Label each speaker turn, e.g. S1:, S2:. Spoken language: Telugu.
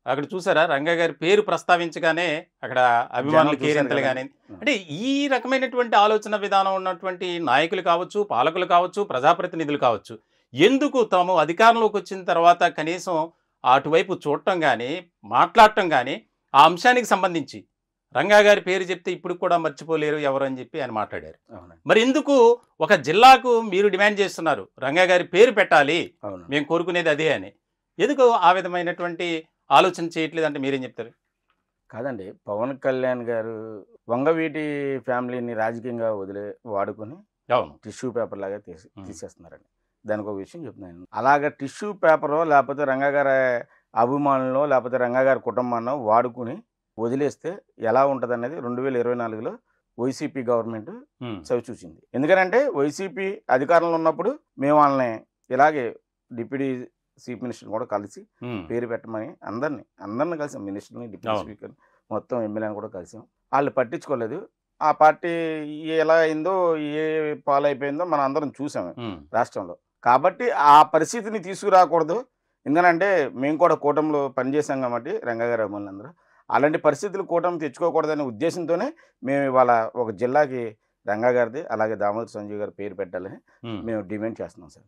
S1: అక్కడ చూసారా రంగా గారి పేరు ప్రస్తావించగానే అక్కడ
S2: జనం
S1: అభిమానులు
S2: చూసారు
S1: కేరింతలు
S2: కదండీ.
S1: గాని అంటే ఈ రకమైనటువంటి ఆలోచన విధానం ఉన్నటువంటి నాయకులు కావచ్చు, పాలకులు కావచ్చు, ప్రజాప్రతినిధులు కావచ్చు. ఎందుకు తాము అధికారంలోకి వచ్చిన తర్వాత కనీసం అటువైపు చూడటం గాని, మాట్లాడటం గాని, ఆ అంశానికి సంబంధించి రంగా గారి పేరు చెప్తే ఇప్పటికి కూడా మర్చిపోలేరు ఎవరు అని చెప్పి ఆయన మాట్లాడారు.
S2: అవునండి.
S1: మరి ఎందుకు ఒక జిల్లాకు మీరు డిమాండ్ చేస్తున్నారు. రంగా గారి పేరు పెట్టాలి.
S2: అవునండి.
S1: మేము కోరుకునేది అదే అని. ఎందుకు ఆ విధమైనటువంటి ఆలోచన చేయట్లేదంటే మీరేం చెప్తారు?
S2: కాదండి. పవన్ కళ్యాణ్ గారు వంగవీటి ఫ్యామిలీని రాజకీయంగా వాడుకొని
S1: అవును.
S2: టిష్యూ పేపర్ లాగా
S1: హ్మ్.
S2: తీసేస్తున్నారండి. దానికొక విషయం చెప్తున్నాను. అలాగా టిష్యూ పేపరో లేపోతే రంగా గారి అభిమానులో లేపోతే రంగా గారి కుటుంబాన్నో వాడుకొని వదిలేస్తే ఎలా ఉంటదనేది 2024లో వైసీపీ గవర్నమెంట్
S1: హ్మ్.
S2: చవిచూసింది. ఎందుకనంటే వైసీపీ అధికారంలో ఉన్నప్పుడు మేము వాళ్ళని ఇలాగే డిప్యూటీ చీఫ్ మినిస్టర్‌ని కూడా కలిసి
S1: హ్మ్.
S2: పేరు పెట్టమని అందరిని కలిసాం. మినిస్టర్‌ని, డిప్యూటీ
S1: అవును.
S2: స్పీకర్‌ని మొత్తం ఎమ్మెల్యేని కూడా కలిసాం. ఆళ్ళు పట్టించుకోలేదు. ఆ పార్టీ ఎలా అయిందో, ఏ పాలైపోయిందో మనం అందరం చూసాం
S1: హ్మ్.
S2: రాష్ట్రంలో. కాబట్టి ఆ పరిస్థితిని తీసుకురాకూడదు. ఎందుకనంటే మేము కూడా కూటమిలో పనిచేసాం కాబట్టి రంగా గారి అభిమానులందరూ. అలాంటి పరిస్థితులు కూటమి తెచ్చుకోకూడదనే ఉద్దేశంతోనే మేము ఇవాళ ఒక జిల్లాకి రంగా గారిది, అలాగే దామోదర్ సంజయ్ గారి పేరు పెట్టాలని
S1: హ్మ్.
S2: మేము డిమాండ్ చేస్తున్నాం సార్.